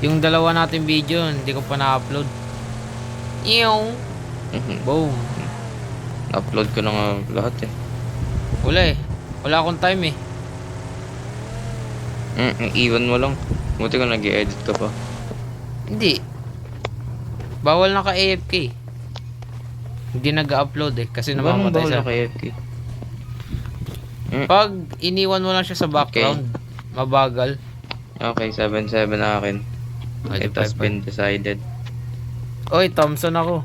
Yung dalawa natin video, hindi ko pa na-upload. Yung boom. Upload ko na nga lahat eh. Wala eh. Wala akong time eh. Iwan mo lang. Buti ko nag-i-edit ka pa. Hindi. Bawal na ka AFK. Hindi nag-upload eh. Kasi Ganun namamatay bawal sa... na kay FK? Pag iniwan mo lang siya sa background, mabagal. Okay, 7-7 na akin. Ay, It has been decided. Oy, Thompson ako.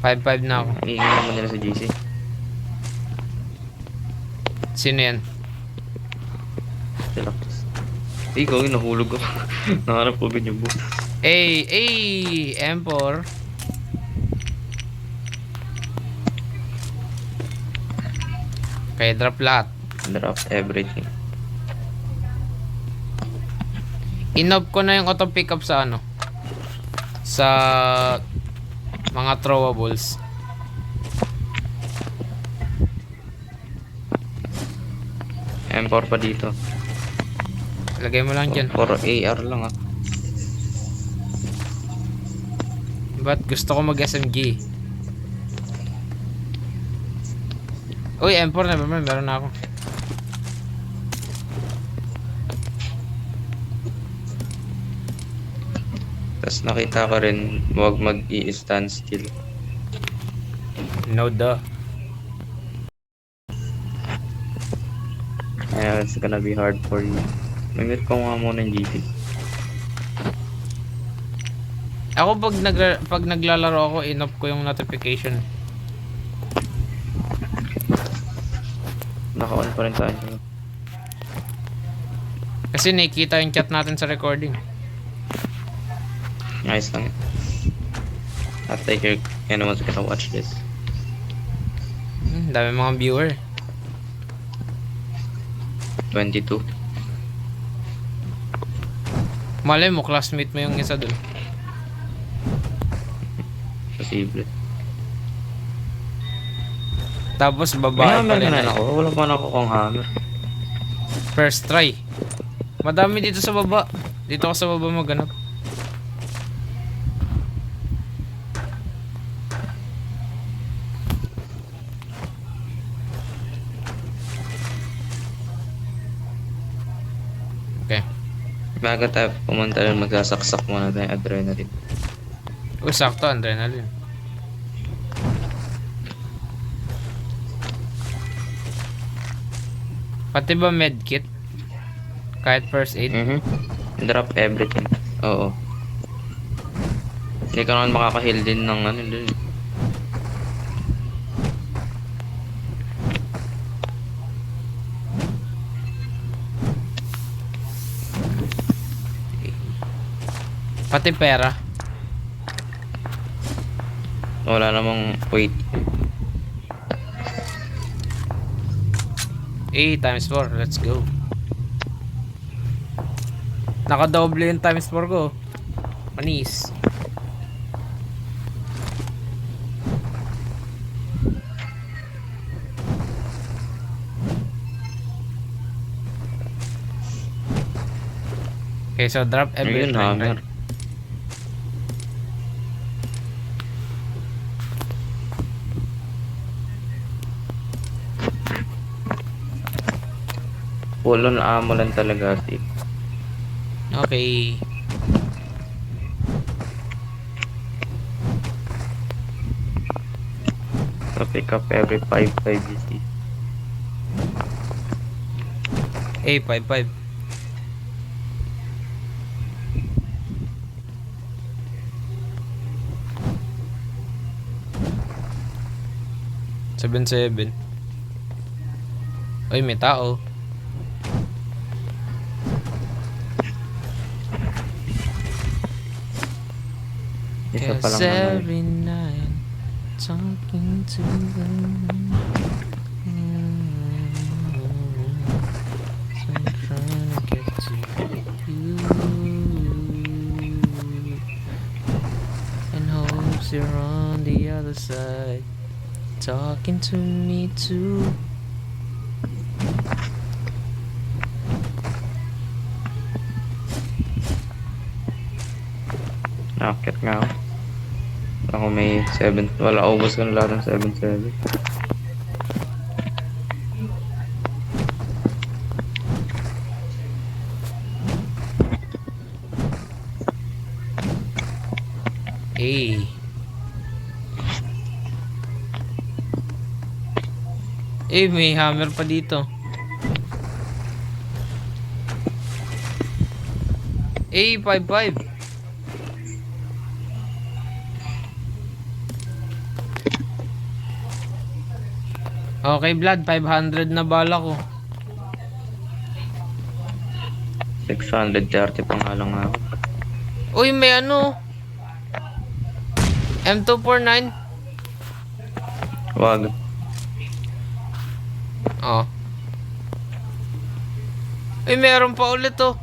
Five na ako. Iingin naman nila sa GC. Sino yan? Sila. Ikaw yung nahulog ako. Naharap ko yung book. M4. Okay, drop lahat. Drop everything. Inob ko na yung auto pickup sa ano. Sa mga throwables. M4 pa dito. Lagay mo lang dyan. For AR lang ah. Ba't gusto ko mag SMG? Uy, M4 na ba? Meron na ako. Tapos nakita ko rin, huwag mag-i-stand still. No duh. It's gonna be hard for you. Mamit ko nga muna ng GT. Ako pag naglalaro ako, in-off ko yung notification. Naka-on pa rin tayo. Kasi nakikita yung chat natin sa recording. Nice lang. I think anyone's gonna watch this. Dami mga viewer. 22. Malay mo, classmate mo yung isa dun. Posible. Tapos May babae pa hammer rin. na ako. Wala pa na ako kung hammer. First try. Madami dito sa baba. Dito ako sa baba maghanap. Okay. Bago tayo pumunta rin, magsasaksak muna tayo adrenaline. Uy, sakto, adrenaline. Pati ba medkit? Kahit first aid? Drop everything. Oo. Hindi ka naman makaka-heal din ng ano dun. Pati pera. Wala namang wait. Times 4. Let's go. Nakadoble yung times 4 ko. Manis. Okay, so drop everything. Ayun, hammer. Full on ammo lang talaga si. Okay. So pick up every 5 GC. 5. 7. Uy, may tao. Isa pa lang Cause naman. every night talking to them. So I'm trying to get to you and hopes you're on the other side talking to me too. Nakakit nga ako. Ako may 7. Wala, ubos ko na lahat ng 7-7. Eh. Eh, may hammer pa dito. Eh, 5-5. Okay, Vlad, 500 na bala ko. 630 pa nga lang ako. Uy, may ano. M249. Wag. Oh. Uy, meron pa ulit oh.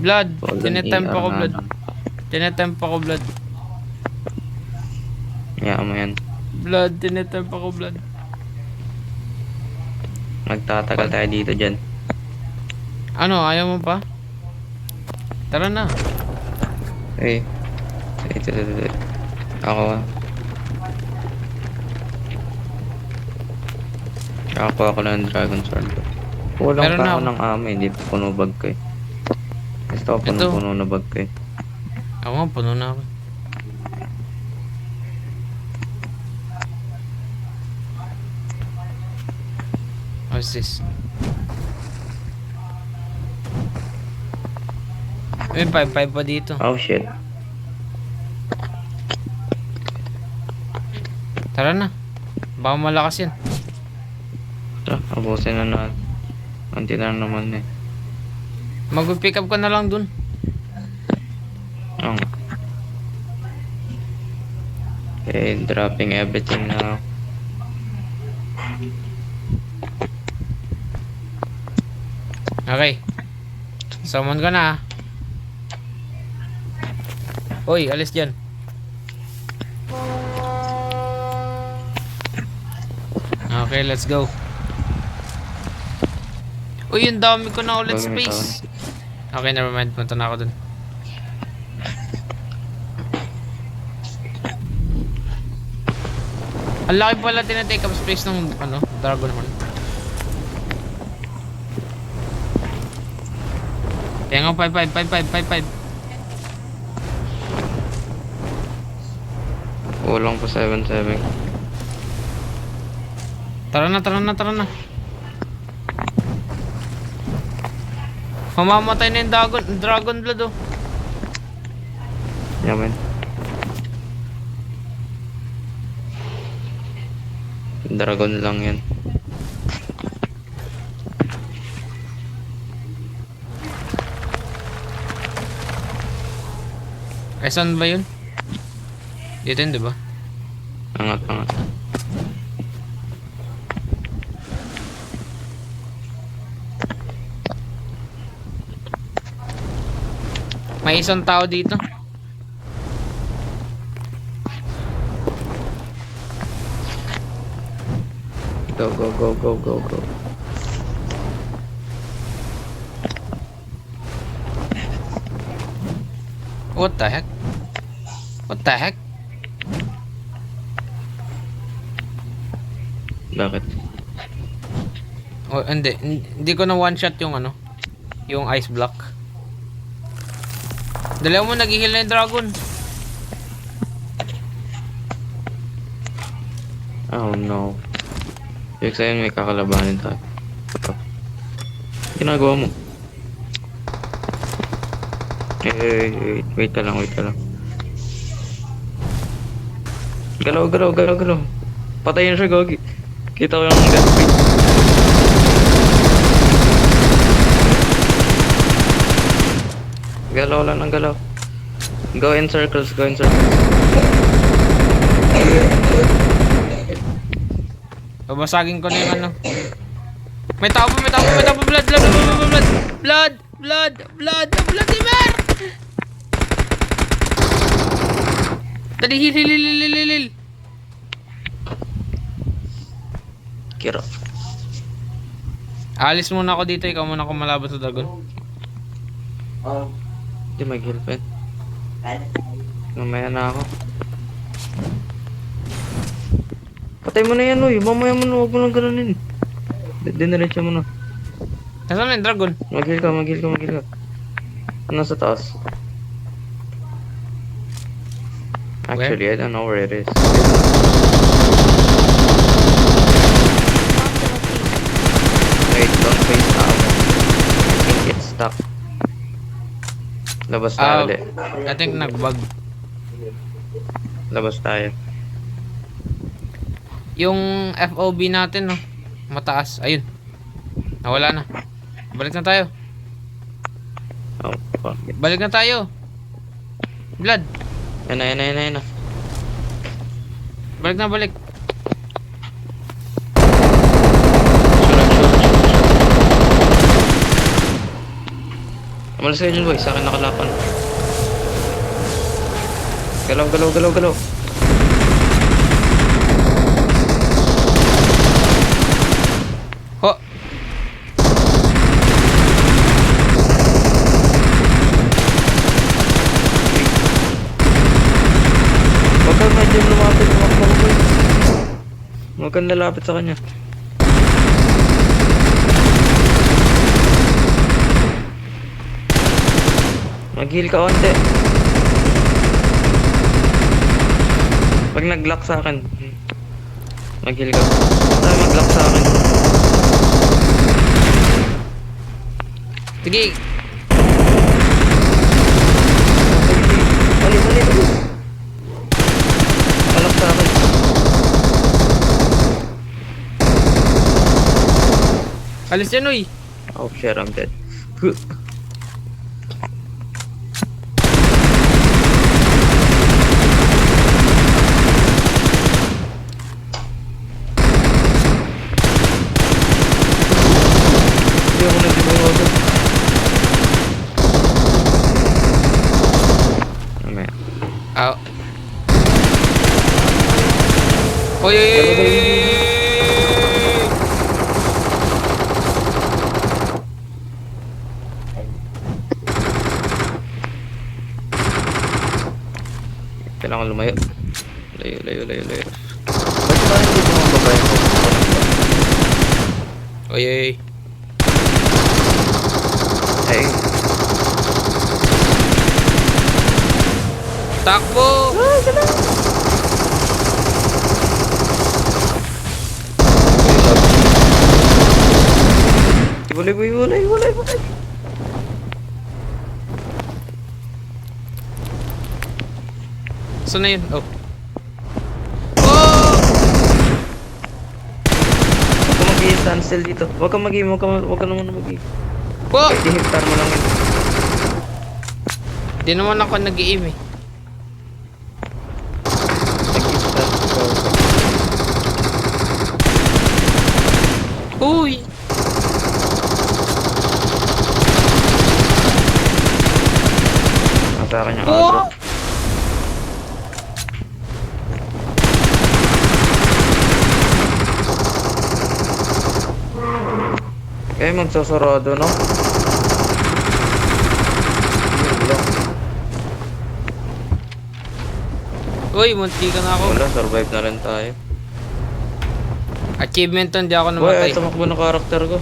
Vlad, Wag tinetemp ako, Vlad. na. Tinetemp ako, Vlad. Kaya mo yan. Vlad, tinetemp ako, Vlad. Magtatagal tayo dito dyan. Ano, ayaw mo pa? Tara na. Eh. Ito. Ako. Ako lang ng Dragon Sword. Kulang Meron pa na ako ako. ng amo, hindi pa puno bag ko eh. Gusto ko Ito. puno na bag ko eh. Ako nga, puno na ako. What's this? May 5-5 pa dito. Oh shit. Tara na. Baka malakas yan. Tara, abusin na natin. Anti na naman eh. Mag-pick up ka na lang dun. Oh. Okay, dropping everything now. Okay. Summon ka na. Hoy, alis dyan. Okay, let's go. Uy, yung dami ko na ulit Bagay na space. Okay, never mind. Punta na ako dun. Ang laki pala tinatake up space ng ano, Dragon Horn. Kaya nga 5-5. Kulang pa 7-7. Tara na. Mamamatay na yung dragon blood oh. Yaman. Dragon lang yan. Eh, saan ba yun? Dito yun, diba? Angat. May isang tao dito. Go. What the heck? Bakit? Oh, hindi ko na one shot yung ano, yung ice block. Dalawa mo nag-heal na yung dragon. Oh no. Ibig sabihin may kakalabanin tayo. Ginagawa mo? Wait ka lang. Galaw. Patayin siya, Gogi. Kita ko yung death rate. Galaw lang ng galaw. Go in circles. Babasagin ko na yung ano. May tao pa, blood, Timer! Dali, heal. Kira. Alis muna ako dito, ikaw muna ako malabas sa dragon. Hindi, mag-heal pa yun. Mamaya na ako. Patay mo na yan, uy. Mamaya mo na, huwag mo lang ganonin. Diniretso mo na. Nasaan na yung dragon? Mag-heal ka, mag-heal ka, mag-heal ka. Nasa taas. Actually, I don't know where it is. Wait, don't waste ammo. I think it's stuck. Labas tayo ulit. I think nag-bug. Labas tayo. Yung FOB natin, no? Mataas. Ayun. Nawala na. Balik na tayo. Oh, fuck it. Balik na tayo. Blood. Yan na, yan na, yan na, yan na. Balik na, balik. Umalis kayo dyan, boy. Sa akin nakalapan. Galaw, galaw, galaw, galaw. Ho. Huwag kang medyo lumapit. Huwag kang lalapit sa kanya. Mag-heal ka onte. Pag nag-lock sa akin, mag-heal ka. Ay, mag-lock sa akin. Sige. Bali, bali, bali. Lock sa akin. Alis yan, uy. Oh shit, I'm dead. Hindi ako nag-iwagan. Mamaya. Ow. Oy, oy, oy, oy, oy. Kailangan lumayo. Layo, layo, layo, layo. Ba't ba hindi ko mababay ko? Oy, oy, oy. Ay, Takbo! Ibulay, ibulay, ibulay, ibulay. Saan na yun? Oh. Oh! Huwag ka mag-i-stand still dito. Huwag ka mag-i, huwag ka naman mag-i. Oh! I-hektar mo lang yun. Di naman ako nag-i-aim eh. Nag-i-stand ko. Uy! Nasa akin yung Oh! outro. Kaya magsasarado, no? Yun lang. Uy, munti ka na ako. Wala, survive na rin tayo. Achievement to, hindi ako Boy, namatay. ay tumakbo na karakter ko.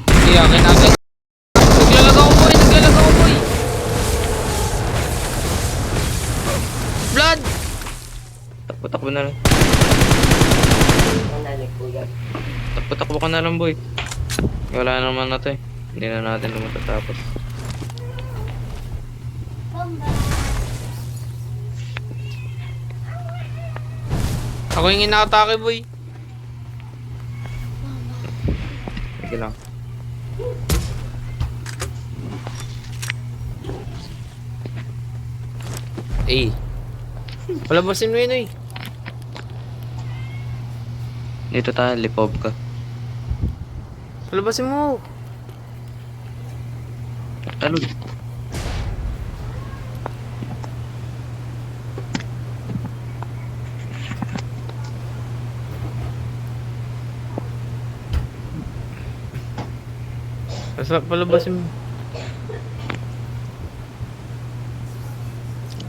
Hindi, akin, akin. Naglalag ako, boy! Naglalag ako, boy! Blood! Takbo-takbo na lang. Takbo-takbo ka na lang, boy. Wala naman na to eh. Hindi na natin lumatatapos. Ako yung inaatake, boy. Sige lang. Eh. Palabasin mo yun, eh. Dito tayo, lipov ka. Palabasin mo. Talog. Basta palabasin mo.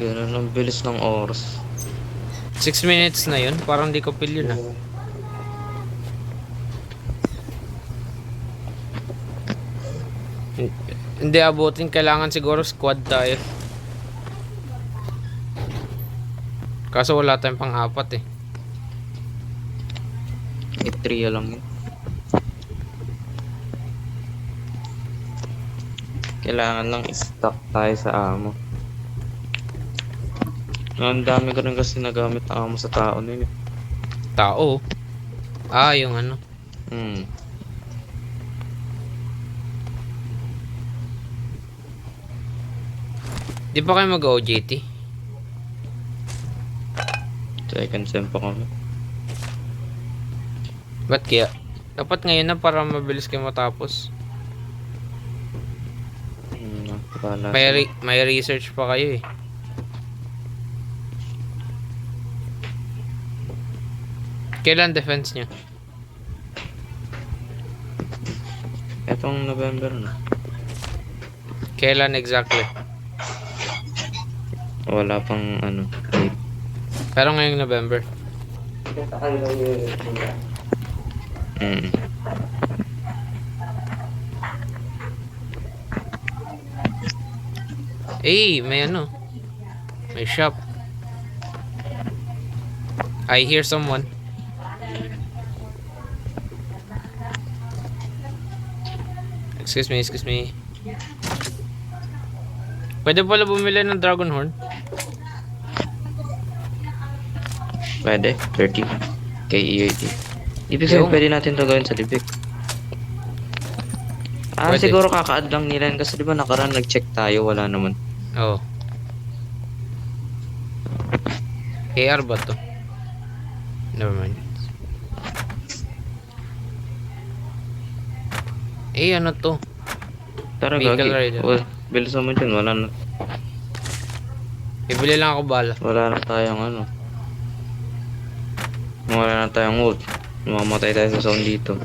Ganun ang bilis ng oras. 6 minutes na yun. Parang di ko feel yun ah. Hindi abutin. Kailangan siguro squad tayo. Kaso wala tayong pang-apat eh. I-3 lang yun. Kailangan lang i-stock tayo sa amo. Ang dami ko rin kasi nagamit ang amo sa tao na yun. Tao. Ah, yung ano. Hmm. Di pa kayo mag-OJT? Second sem pa kami. Ba't kaya? Dapat ngayon na para mabilis kayo matapos. Wala. May research pa kayo eh. Kailan defense nyo? Etong November na. Kailan exactly? Wala pang ano. Date. Pero ngayong November. Hmm. Eh, may ano. May shop. I hear someone. Excuse me. Pwede pala bumili ng Dragon Horn? Pwede. 30. Kay EAT. Ibig Yung- sabihin pwede natin to gawin sa libig. Pwede. Siguro kaka-add lang nila yun kasi di ba nakaraan nag-check tayo, wala naman. Oo. AR ba to? Never mind. Eh, ano to? Tara, Vehicle gagi. rider. Bilisan mo dyan, Bibili lang ako bala. wala na tayong ano. Wala na tayong ult. Mamamatay tayo sa zone dito.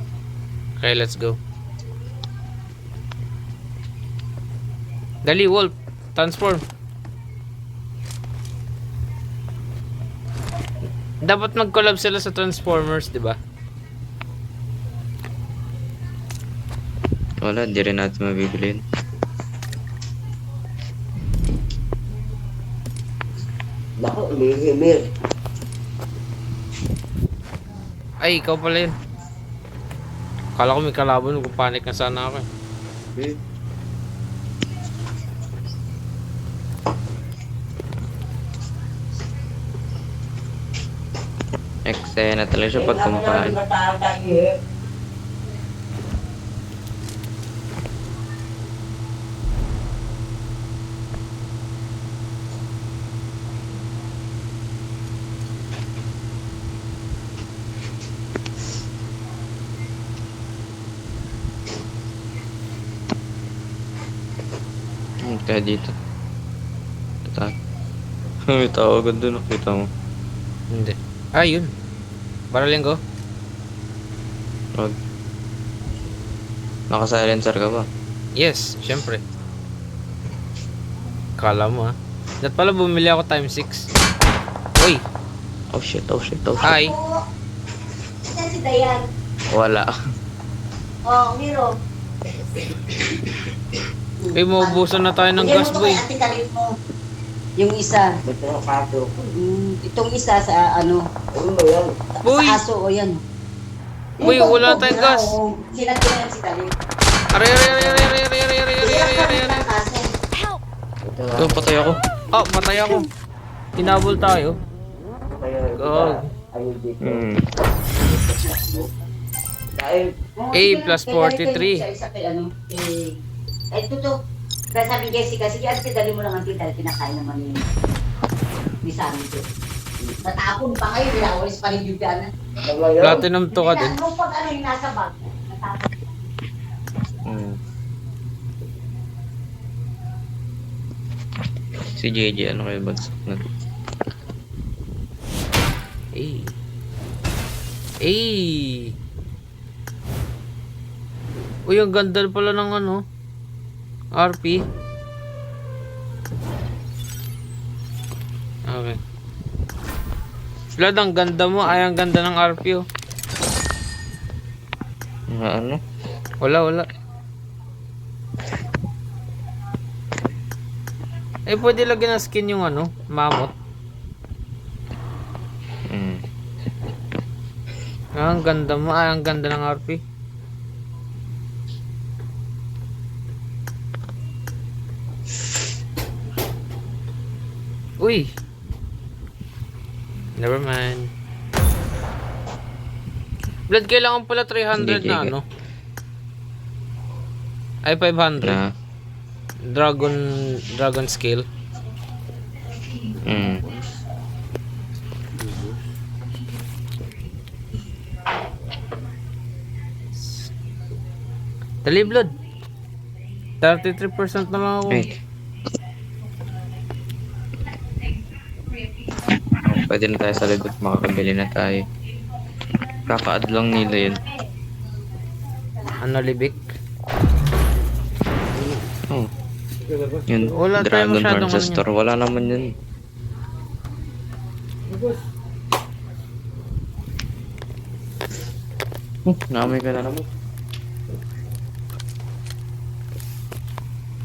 Okay, let's go. Dali, Wolf. Transform. Dapat mag-collab sila sa Transformers, di ba? Wala, di rin natin mabibili yun. Bako, Mir. Ay, ikaw pala yun. Kala ko may kalaban, magpapanik na sana ako eh. Eksena talaga siya pag kumpaan. Kaya dito. Ito. May tawagan doon, nakita mo. Hindi. Ah, yun. Baralin ko. Wag. Naka-silencer ka ba? Yes, syempre. Kala mo ha. Dapat pala bumili ako time 6. Uy, Oh shit. hi. Saan si Dayan? Wala. Oh, Miro. Uy, maubusan na tayo ng gas, boy. Ate kalit mo. Yung isa. Itong isa sa ano. Boy! Sa aso o yan. Boy, wala tayong gas. Sinagyan si Kalit. Aray. Ito, patay ako. Oh, patay ako. Hinabol tayo. Go. Hmm. A plus 43. Ay, ito. Kaya sabi ni Jessica, sige, ate, dali mo lang ang tita. Kinakain naman ni Sammy ko. Natapon pa ngayon, pinawalis pa rin yung gana. Platinum to ka din. Ano pag ano yung nasa bag? Natapon. Hmm. Si JJ, ano kayo bagsak na? A. Uy, ang ganda pala ng ano. RP. Okay. Vlad, ang ganda mo. Ay, ang ganda ng RP oh. Mga ano? Wala. Eh, pwede lagyan ng skin yung ano, mammoth. Ah, ang ganda mo. Ay, ang ganda ng RP. Uy! Never mind. Blood, kailangan pala 300 Sige, na sige. ano? Ay, 500. Na. Dragon scale. Dali, Blood. 33% na lang ako. Wait. Pwede na tayo sa likod, makakabili na tayo. Kaka-add lang nila yun. Ano, libik? Oh. Yun, Wala tayo Dragon masyadong Ancestor. Wala naman yun. Naamay ka na naman.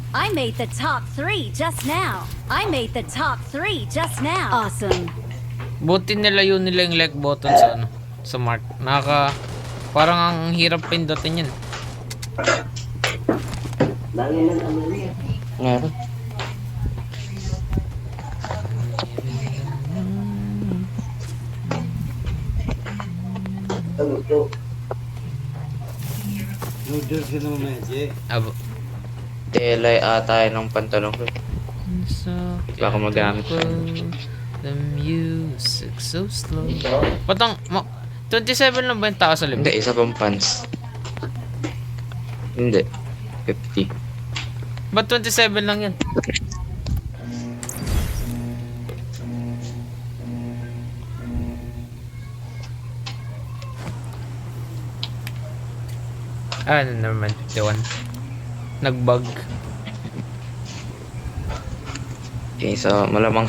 I made the top 3 just now. Awesome. Buti nilayo nila yung like button sa ano, sa mark. Parang ang hirap pindutin yun. Nga ba? Abo. Telay ata yun ng pantalon ko. Baka magamit pa. The music so slow. Patang, 27 lang ba yung tao sa Hindi, libig? isa pang pants. Hindi. 50. Ba't 27 lang yan? Ah, never mind. 51. Nag-bug. Okay, so malamang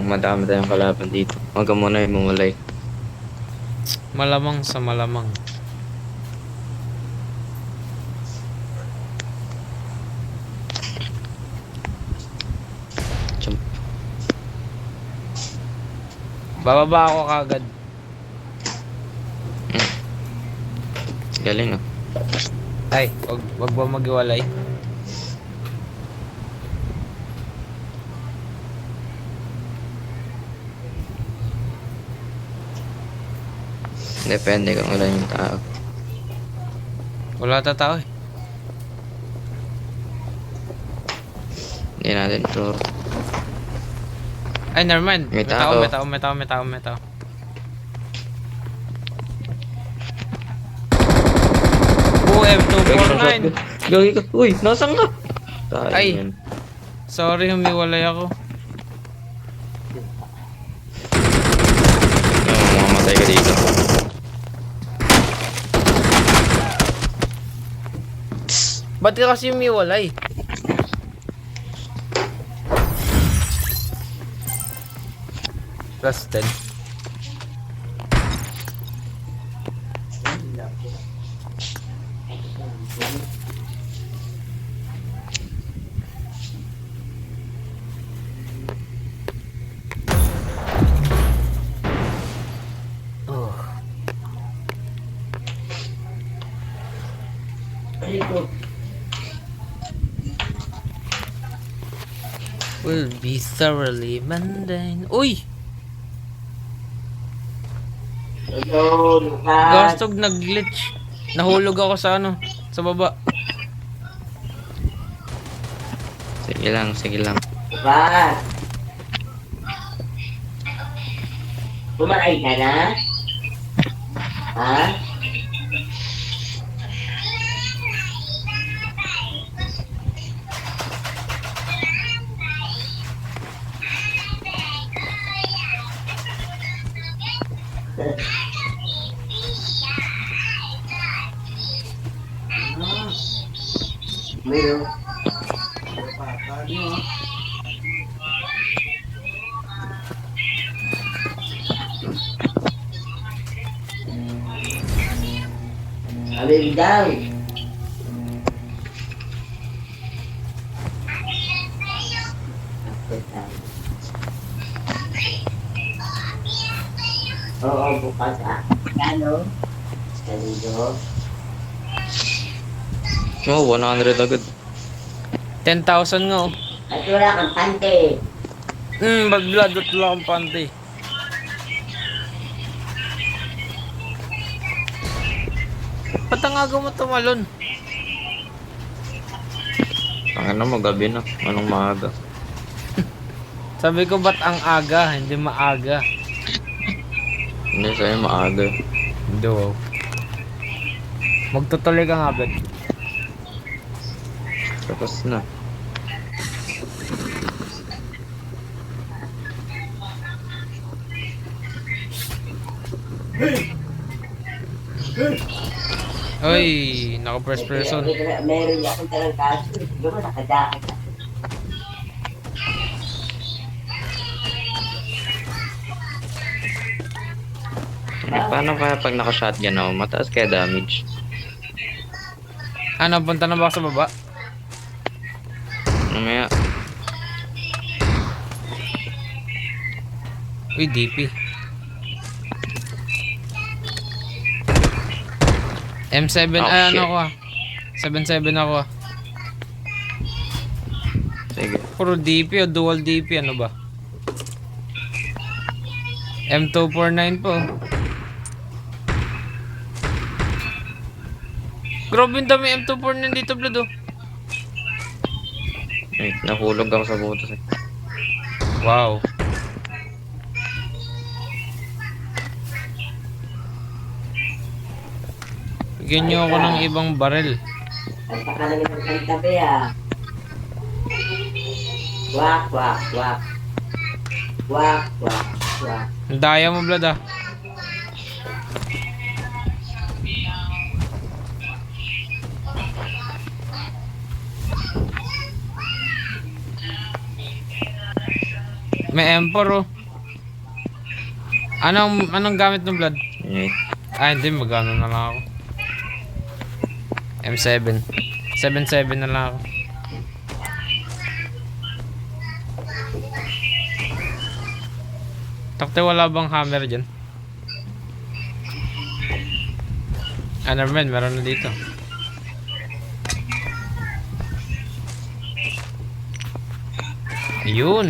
madami tayong kalaban dito. Huwag ka muna yung mumulay. Malamang sa malamang. Jump. Bababa ako kagad. Galing ah. Ay, wag ba maghiwalay? Depende kung ilan yung tao. Wala tao eh. Hindi natin sure. Ay, never mind. May May tao. tao. Oh, M249. Gagi ka. Uy, nasan ka? Tayo Ay. yan. Sorry, humiwalay ako. Mamamatay ka dito. Ba't ka kasi humiwalay? Plus 10. Will be thoroughly mundane. Uy! Gastog nag-glitch. Nahulog ako sa ano, sa baba. Sige lang. Ba? Bumakay ka na? Ha? Meron. Sabi daw. Oo, bukas ano? Kalido. Oh, 100 agad. 10,000 nga oh. At wala kang pante. Blood at wala akong pante. Ba't ang aga mo tumalon? Ang mo, gabi na. Anong maaga? Sabi ko ba't ang aga, hindi maaga. Hindi, sa'yo maaga. Hindi wow. Magtutuloy ka nga, Bed. Tapos na. Oy, naka first person. Meron akong talagang kaso. Siguro nakajakit ako. Paano kaya pag naka-shotgun ako? Mataas kaya damage? Ano, punta na ba ako sa baba? Mamaya. Uy, DP. M7, Oh, ano shit. ako ah. 7-7 ako ah. Sige. Puro DP o dual DP, ano ba? M249 po. Grabe yung dami M249 dito, Blood oh. Wait, nahulog ako sa butas eh. Wow. Bigyan nyo ako ng ibang barel. Kanta ka lang ng kantabi ah. Wak, wak, wak. Wak, wak, wak. Ang daya mo, Blood ah. May M4 oh. Anong gamit ng Blood? Wait. Ah, hindi. Magano na lang ako. M7. 7-7 na lang ako. Takte, wala bang hammer dyan? Underman, meron na dito. Ayun.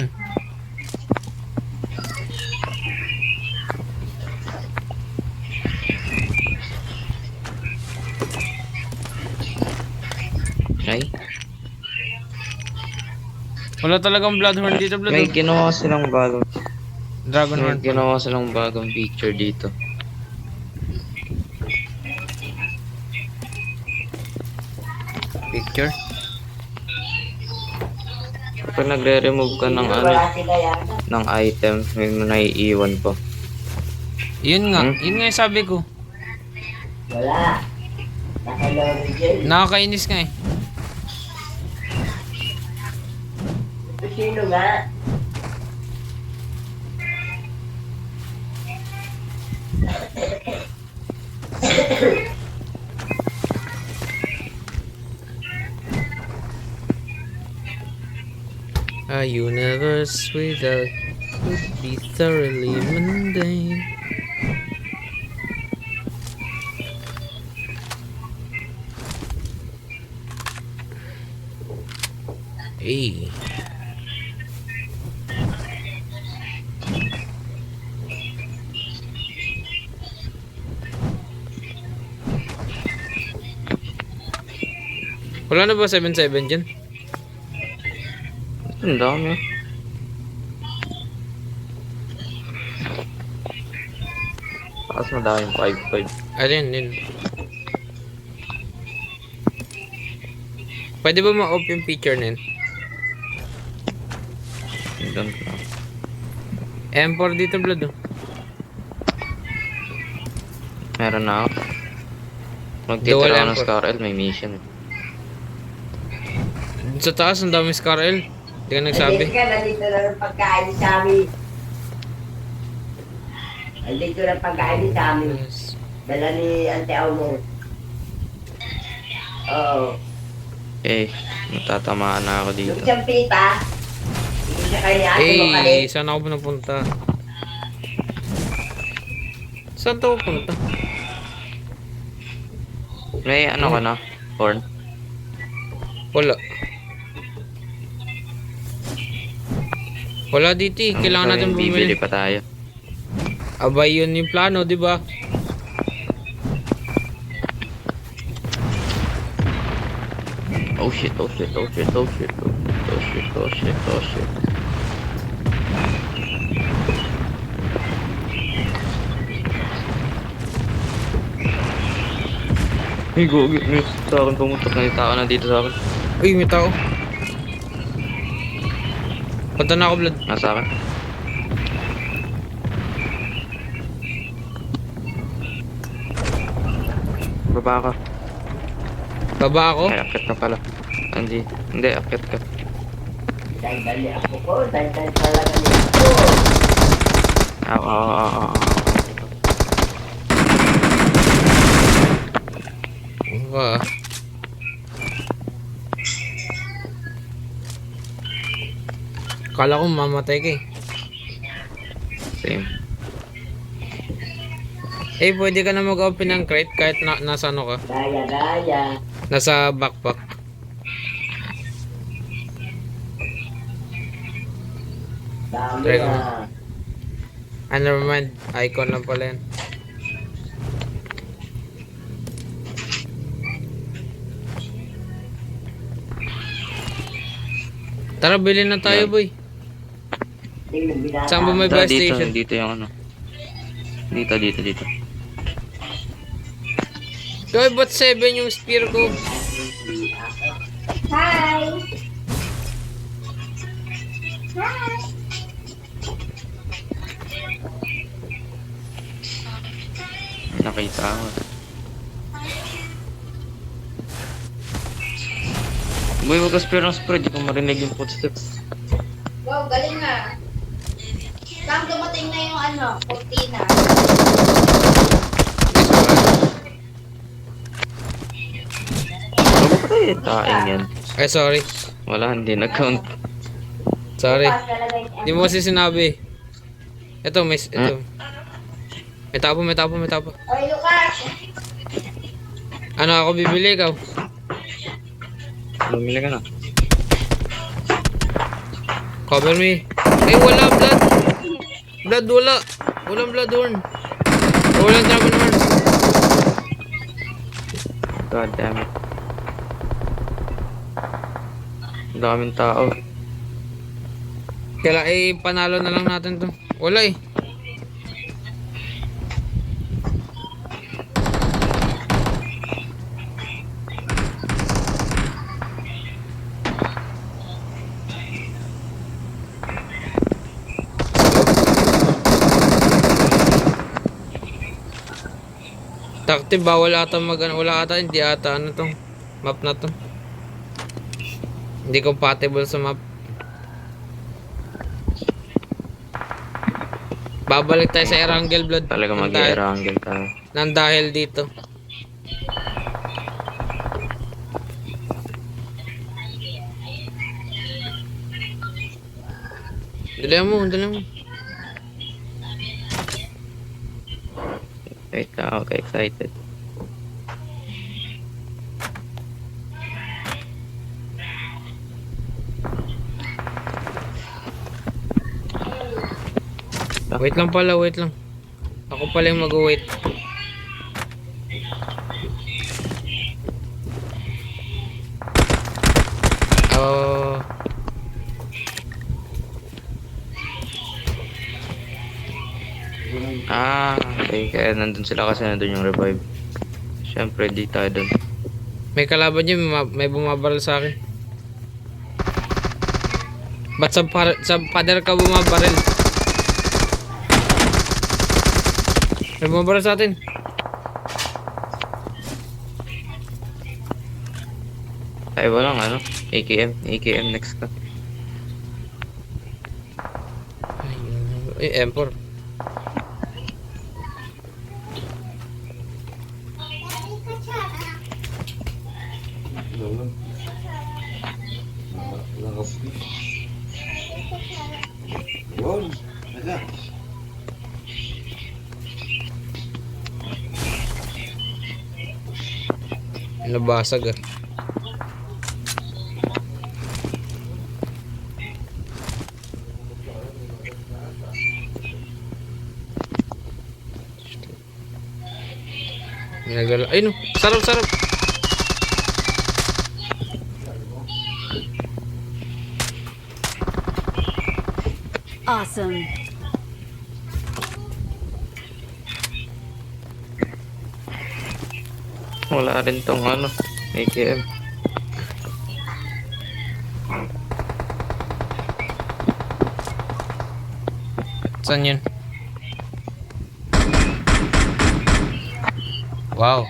Ay, Wala talagang bloodhorn dito, Blood. may oh. ginawa silang bagong Dragon may horn. ginawa silang bagong picture dito. Picture. Pag nagre-remove ka ng ano, Wala sila yan. ng item, may naiiwan pa. Yun nga. Hmm? Yun nga yung sabi ko. Wala. Nakalori dyan. Nakakainis nga eh. Sino nga? A universe without would be thoroughly mundane. Hey. Wala na ba 7-7 dyan? Ang dami. Tapos madaming 5-5. Ayun, yun. Pwede ba ma-off yung picture na yun? Doon ka. M4 dito, Blood oh. Meron na ako. Dual Magtitira ako ng M4. Scar L, may mission. Sa taas, ang dami Scarel. Hindi ka nagsabi. Jessica, nandito na ng pagkain ni Sammy. Nandito na pagkain ni Sammy. Yes. Dala ni Ante Aumo. Oo. Eh, natatamaan na ako dito. Yung siyang pita, hindi siya kaya ate mo kali. Saan ako napunta? Saan to punta? May ano ka na? Horn? Wala. Wala dito eh. Kailangan natin Bibili bumili. pa tayo. Abay, yun yung plano, di ba? Oh shit, oh shit, oh shit, oh shit, oh shit, oh shit, oh shit. Hey, gogi, may sa akin pumutok na yung tao na dito sa akin. Uy, may tao. Punta na ako, Blood. Nasa akin. Baba ka. Baba ako. Ay, akit ka pala. Hindi, akit ka. Dali ako ko, dali talaga niya ako. Oo. Ah. Kala ko mamatay ka eh. Same. Eh, pwede ka na mag-open ng crate kahit nasa ano ka? Gaya. Nasa backpack. Dami Try ko. na. Ah, never mind. Icon lang pala yan. Tara, bilhin na tayo, Yan. boy. Tingnan, binata. Saan ba may Dito, buy station? dito yung ano. Dito. Yoy, ba't 7 yung spear ko? Hi! Nakita ako. Boy, wag ka spray ng spray. Di ko marinig yung footsteps. Wow, galing nga. Saan dumating na yung ano, cortina? Ano ba tayo taing yan? Ay, sorry. Wala, hindi na-count. Sorry. Bukas talaga yung Hindi mo kasi sinabi. Ito. May tapo. Oy, Lucas! Ano ako bibili ikaw? Bumili ka na. Cover me. Ay, wala blood. Blood, wala. Walang blood horn. Walang dragon horn. God damn it. Ang daming tao. Kailangan panalo na lang natin to. Wala eh. Takti, bawal ata wala ata, hindi ata ano tong map na to. Hindi compatible sa map. Babalik tayo sa Erangel, Blood. Talaga mag-i-erangel tayo. Nang dahil dito. Dali mo. Wait lang ako, excited. Wait lang pala. Ako pala yung mag-wait. Oh. Okay. Kaya nandun sila kasi nandun yung revive. Siyempre, di tayo dun. May kalaban niya, may bumabaril sa akin. Ba't sa pader ka bumabaril? May bumabaril sa atin. Ay, walang ano. AKM. AKM next ka. M4. Yun. Ala. Nabasag ah. Ay no, sarap sarap. Awesome. Wala rin tong ano. AKM. Saan yun? Wow.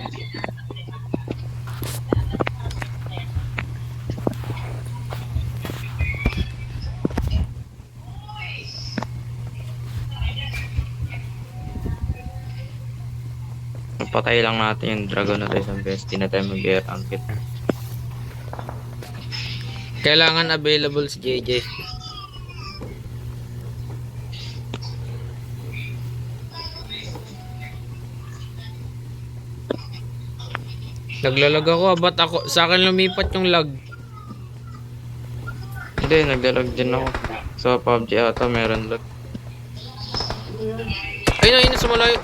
Napatay lang natin yung dragon na tayo sa best. Di na tayo mag-air angkit. Kailangan available si JJ. Naglalag ako, ba't ako? Sa akin lumipat yung lag. Hindi, nagdalag din ako. Sa PUBG ata meron lag. Ayun na, sa malayo.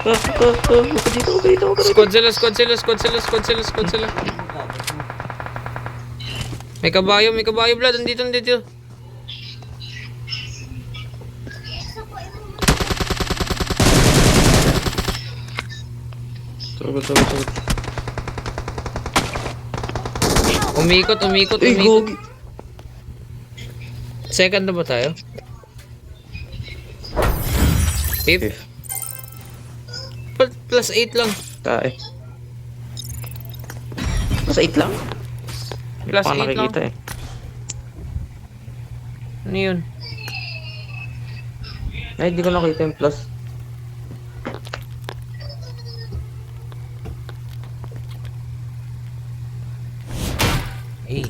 Huwag dito, huwag dito, huwag dito. Squad sila, squad sila, squad sila, squad sila, squad sila. May kabayo, Vlad. Andito. Sagot. Umikot. Ay, gogi. Second na ba tayo? Fifth? Fifth. Plus 8 lang. Tae. Nasa 8 lang? Hindi Plus ko pa 8 nakikita lang. eh. Ano yun? Ay, hindi ko nakita yung plus. Hey.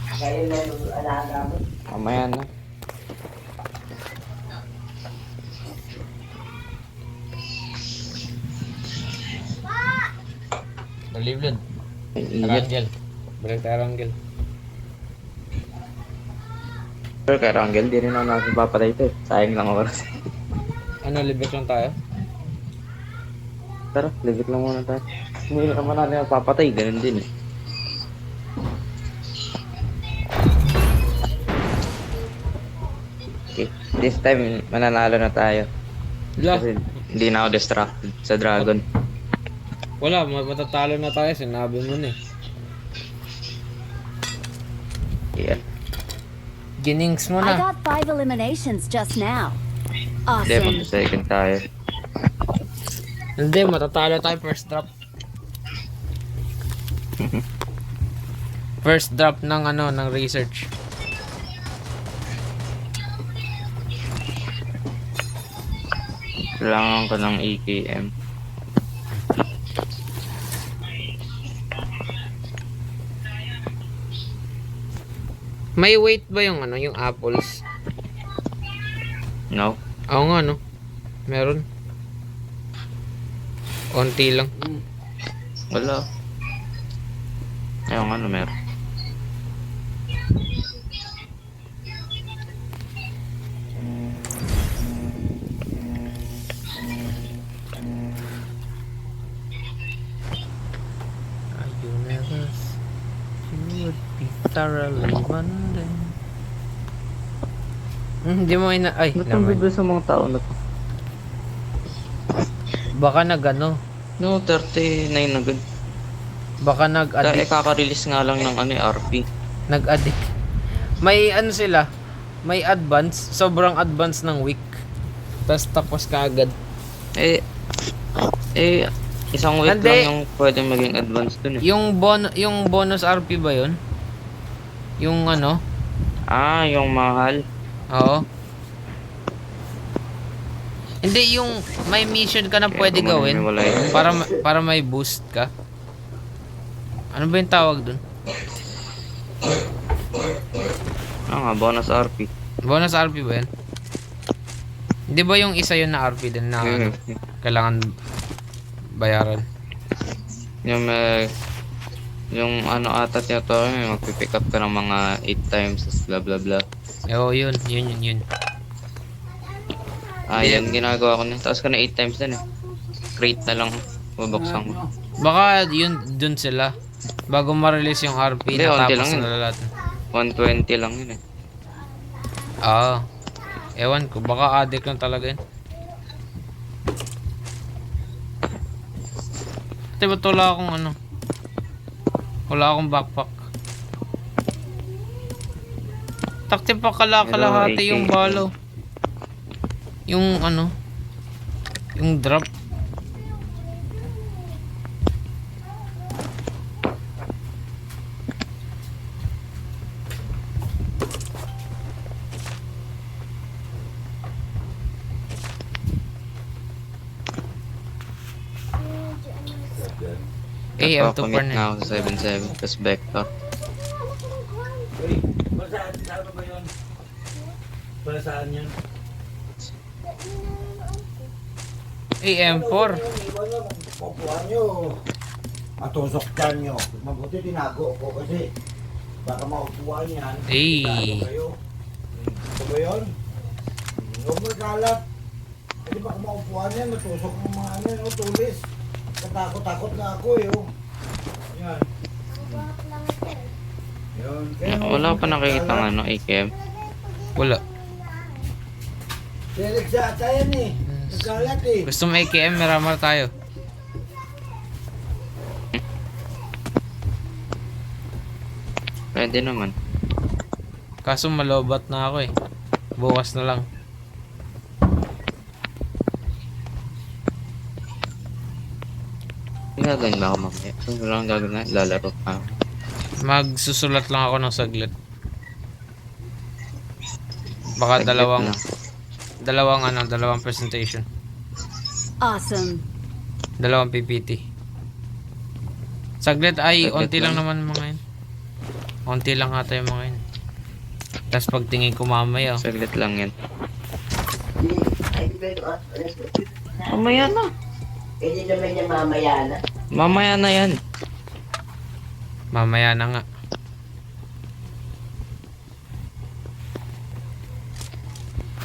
Kaya na yung alaga mo. Mamaya na. Dali, Vlad. Ay, iyak. Rangel. Break tayo, Rangel. Pero kay Rangel, di rin ako nakapapatay ito eh. Sayang lang oras. Ano, libet lang tayo? Tara, legit lang muna tayo. Hindi naman natin napapatay, ganun din eh. Okay, this time mananalo na tayo. Wala. Kasi hindi na ako distracted sa dragon. Wala, matatalo na tayo. Sinabi mo na eh. Yeah. Ginings mo I na. got 5 eliminations just now. Hindi, Awesome. mag-second tayo. Hindi, matatalo tayo first drop. First drop ng ano, ng research. Kailangan ko ng AKM. May weight ba yung ano, yung apples? No? Oo nga, no? Meron. Konti lang. Wala. Ayun, ano meron? You never you would be thoroughly Monday. Hindi mo ina... Ay, Ba't ang naman. bibil sa mga tao na to? Baka nag ano. No, 39 na good. Baka Dahil nag-addict. kaka-release nga lang ng ano, RP. Nag-addict. May ano sila, may advance, sobrang advance ng week. Tapos kaagad. Eh, isang week Hindi. lang yung pwede maging advance dun eh. Yung bonus RP ba 'yun? Yung ano? Ah, yung mahal. Oo. Hindi yung may mission ka na pwede gawin para may boost ka. Ano ba yung tawag dun? Ah nga, bonus RP. Bonus RP ba yan? Hindi ba yung isa yun na RP din na ano, kailangan bayaran? Yung ano ata niya to, magpipick up ka ng mga 8 times, blah blah blah. Oo, yun. Ah, yan ginagawa ko na. Tapos ka na 8 times din eh. Crate na lang. Bubuksan ko. Baka yun dun sila. Bago ma-release yung RP, Hindi, onti lang natapos yun. na lahat. 120 lang yun eh. Ah. Ewan ko, baka addict lang talaga yun. Ba't wala akong ano? Wala akong backpack. Takti pa kalahati Pero, yung balo. Yung ano? Yung drop. AM to Nagpapacommit porn na ako sa 7-7. Tapos Vector. Uy, para saan ba yun? Para saan yun? AM4. Iwan nyo, kukuha nyo. Matusok dyan nyo. Mabuti tinago ko kasi baka makukuha yan. Eh. Tago kayo. Ito ba yun? Huwag mo kalat. Kasi baka makukuha yan. Matusok ng mga ano, no, tulis. Katakot-takot na ako eh. Oh. Yan. Yun. Kaya, Wala pa nakikita ng ano, AKM. Wala. Felix yata yan eh. Nagkalat eh. Gusto mo AKM, miramar tayo. Pwede naman. Kaso malobat na ako eh. Bukas na lang. Hindi gagawin ba ako mamaya? Kung wala akong gagawin na, lalaro pa ako. Magsusulat lang ako ng saglit. Baka Saglit dalawang presentation. Awesome. Dalawang PPT. Saglit ay, Saglit onti lang lang. naman mga yun. Onti lang ata yung mga yun. Tapos pagtingin ko mamaya, Saglit lang yan. Mamaya na. Pwede naman niya mamaya na. Mamaya na yan. mamaya na nga.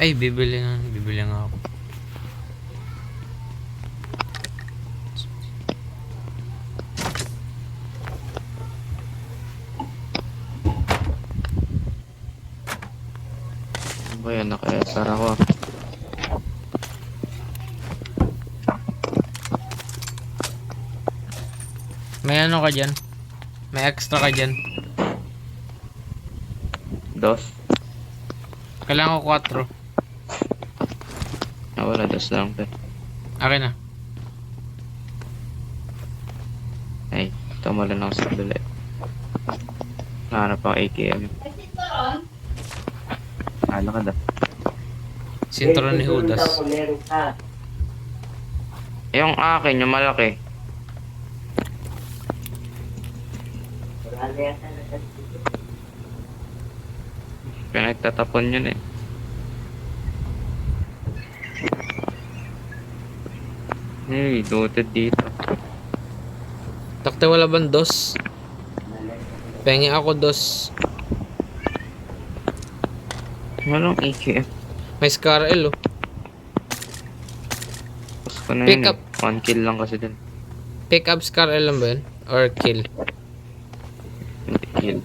Ay, bibili nga ako. Ano ba yan? Naka-SR ako. May ano ka dyan? May extra ka dyan? Dos. Kailangan ko 4. Ah, wala. Dos lang to. Akin na. Ay, tumalan ako sa kabila. Nahanap ako AKM. Hala ka daw. Sintron ni Judas. Meron ka. Yung akin, yung malaki. Wala na yata na. Pinagtatapon yun eh. Hey, looted dito. Takte wala bang dos? Pengi ako dos. Walang AKM. May Scar L oh. Tapos ko na Pick yun up. eh. 1 kill lang kasi dun. Pick up Scar L lang ba yun? Or kill? Hindi kill.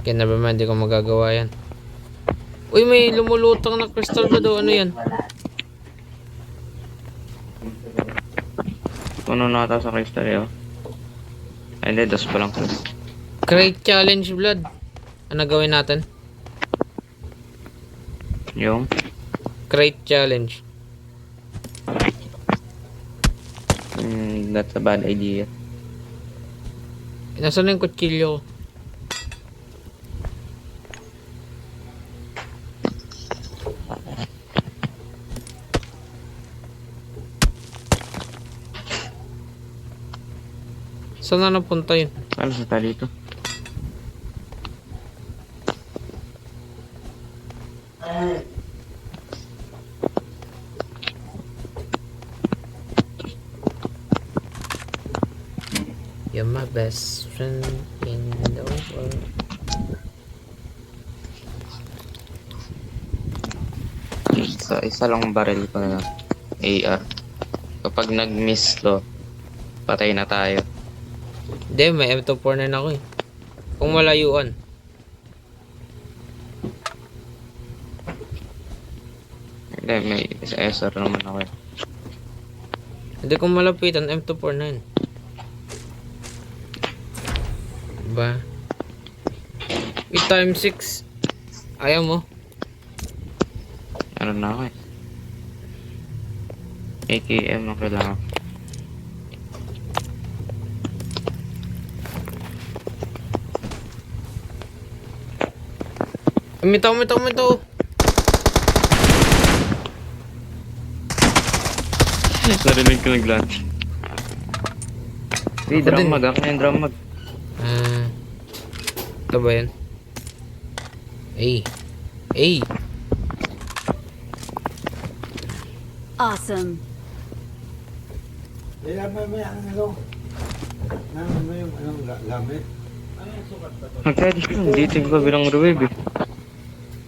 Kaya na ba man, hindi ko magagawa yan. Uy, may lumulutang na crystal ba daw? Ano yan? Puno na ata sa crystal eh. Oh. Ay, hindi, dos pa lang. Crate challenge, Blood. Ano gawin natin? Yung? Crate challenge. That's a bad idea. Nasaan na yung kutsilyo ko? Saan na napunta yun? Ano sa tayo dito? You're my best friend in the world. Isa lang barrel ko na lang. AR. Kapag nag-miss to, patay na tayo. Hindi, may M249 ako eh. Kung malayuan. Hindi, may isa SR naman ako eh. Hindi kung malapitan, M249. Diba? Times 6. Ayaw mo? Ano na ako eh. AKM ang kailangan. Umitaw. Narinig ko nag-launch. Hey, Ako din. drum mag. Ako na yung drum mag. Ito ba yan? Ay. Awesome. Kailan may ano? Namin mo yung anong gamit? Magkadi ko. Dito ko bilang revive eh.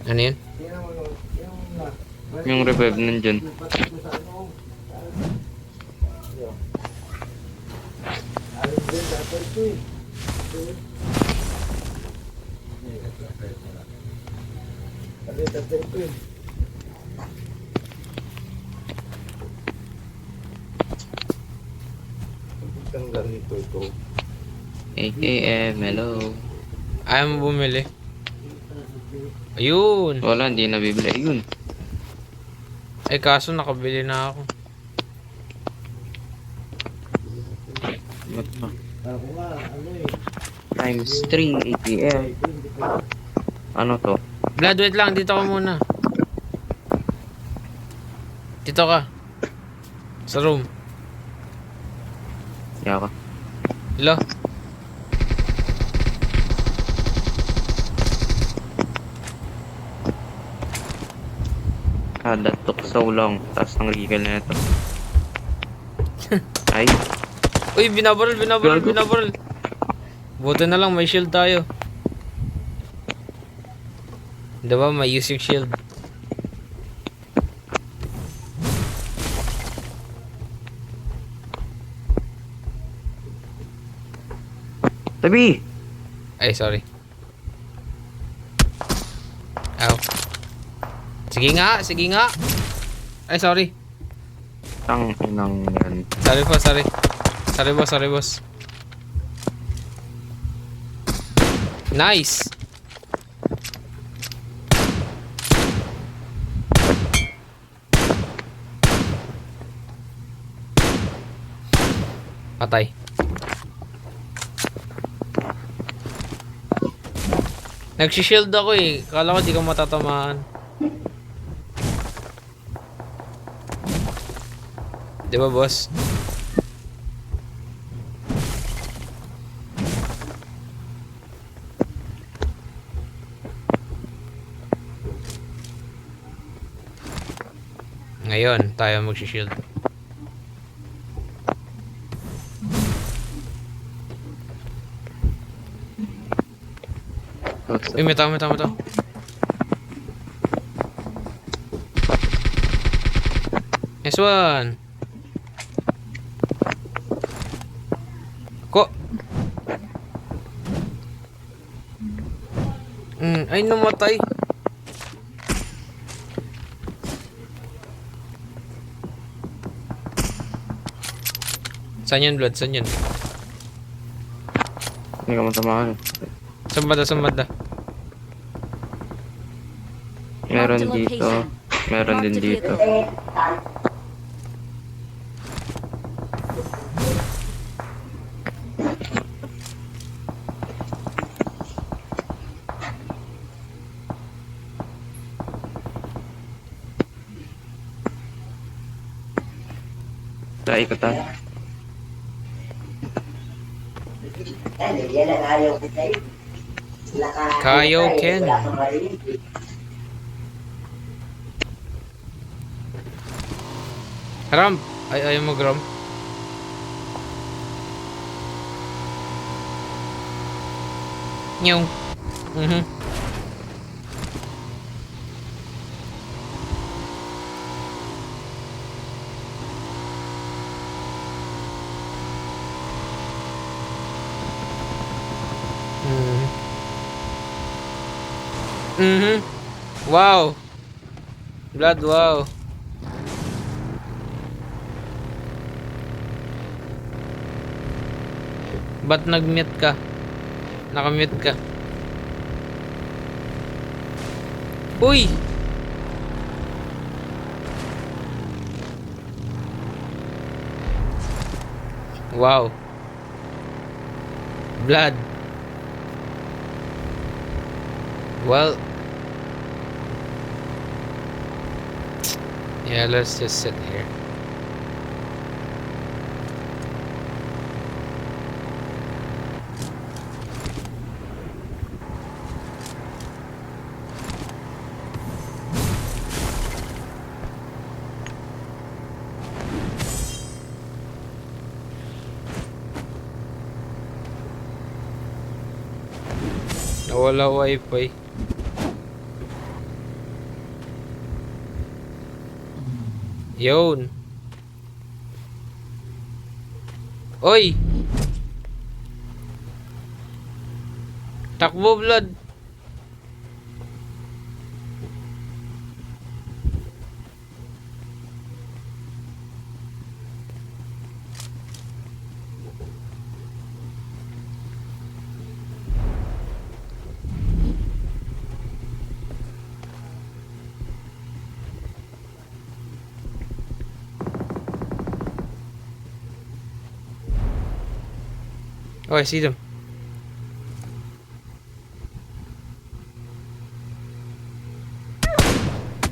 Ano yan? Tingnan mo Yung revive nandyan. Ba't mo sa ano? Alin din dapat ito eh. Alin dapat ito eh. Itang ganito ito. AKM, hello. Ayaw mo bumili. Ayun. Wala, hindi nabibili. Ayun. Ay kaso nakabili na ako. Ba't ba? Ako nga, ano eh. Times 3 AKM. Ano to? Blood, wait lang. Dito ka muna. Dito ka. Sa room. Yaka. Hello? That took so long. Tapos ang regal na ito. Ay. Uy, binabaril. Buti na lang, may shield tayo. Diba, may using shield. Tabi! Ay, sorry. Ow. Sige nga. Ay, sorry. Ang inang yan. Sorry, boss. Nice. Patay. Nagsishield ako eh. Kala ko di ka matatamaan. Di ba, boss? Ngayon, tayo magsishield. Uy, may tao. Nice one. Ko. Ay, namatay. Saan yan, Blood? Saan yan? Hindi ka matamaan. Sambada. Meron Marked a dito. location. Meron din Marked a dito. vehicle. Ikot tayo. Ano, yan ang ayaw ko sa'yo. Kayoken. Wala kang marinig. Ram! Ay, ayaw mo, Gram. Nyong. Mhm. Mhm. Mhm. Wow. Blood, wow. Ba't nag-mute ka? Naka-mute ka. Uy! Wow. Blood. Well. Yeah, let's just sit here. Nawala wifi. Yun. Oy! Takbo, Blood. Oh, I see them.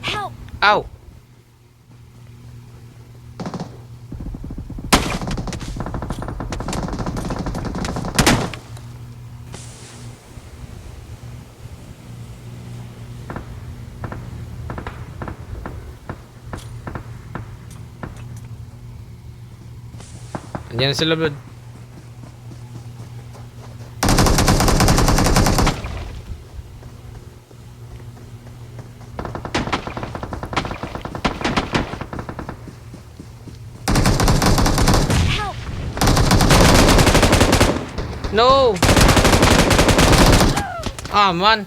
Help! Ow! Andiyan na sila, Blood. Help! No! Ah, man.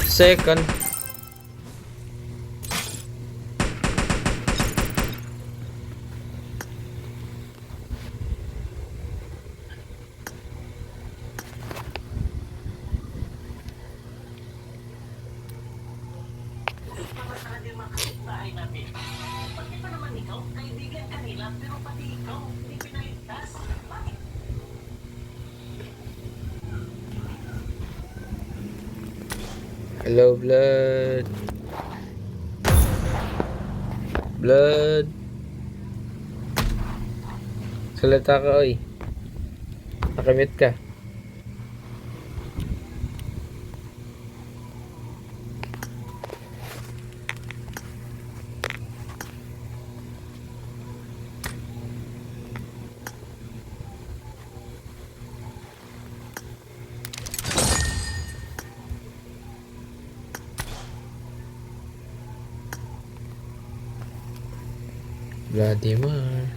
Second. Hello, Blood. Blood. Salita ka, oy. Nakamute ka. Vladimir.